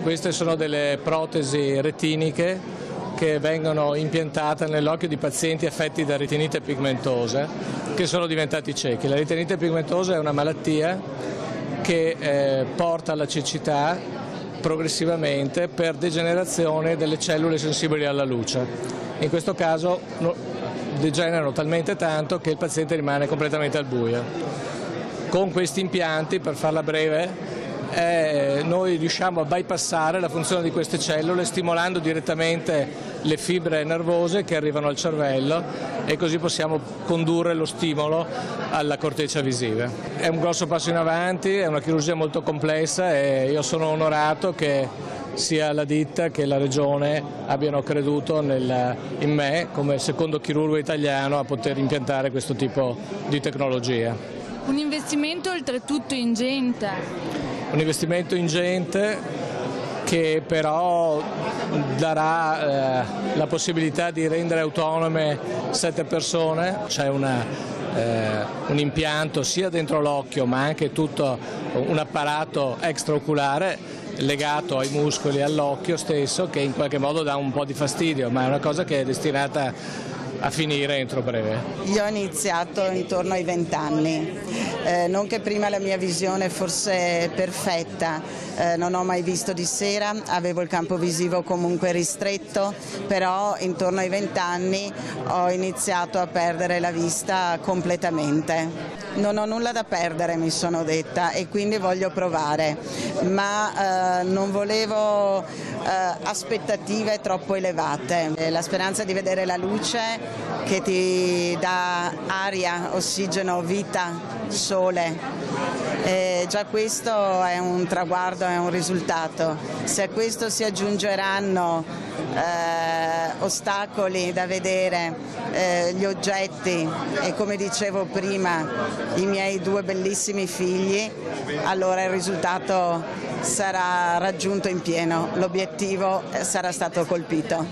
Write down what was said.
Queste sono delle protesi retiniche che vengono impiantate nell'occhio di pazienti affetti da retinite pigmentosa che sono diventati ciechi. La retinite pigmentosa è una malattia che porta alla cecità progressivamente per degenerazione delle cellule sensibili alla luce. In questo caso degenerano talmente tanto che il paziente rimane completamente al buio. Con questi impianti, per farla breve, noi riusciamo a bypassare la funzione di queste cellule stimolando direttamente le fibre nervose che arrivano al cervello e così possiamo condurre lo stimolo alla corteccia visiva. È un grosso passo in avanti, è una chirurgia molto complessa e io sono onorato che sia la ditta che la regione abbiano creduto in me come secondo chirurgo italiano a poter impiantare questo tipo di tecnologia. Un investimento oltretutto ingente. Un investimento ingente che però darà la possibilità di rendere autonome 7 persone. C'è un impianto sia dentro l'occhio ma anche tutto un apparato extraoculare legato ai muscoli e all'occhio stesso che in qualche modo dà un po' di fastidio, ma è una cosa che è destinata a finire entro breve. Io ho iniziato intorno ai 20 anni, non che prima la mia visione fosse perfetta, non ho mai visto di sera, avevo il campo visivo comunque ristretto, però intorno ai 20 anni ho iniziato a perdere la vista completamente. Non ho nulla da perdere, mi sono detta, e quindi voglio provare, ma non volevo aspettative troppo elevate. La speranza di vedere la luce che ti dà aria, ossigeno, vita, sole, già questo è un traguardo, è un risultato. Se a questo si aggiungeranno ostacoli da vedere, gli oggetti e, come dicevo prima, i miei 2 bellissimi figli, allora il risultato sarà raggiunto in pieno, l'obiettivo sarà stato colpito.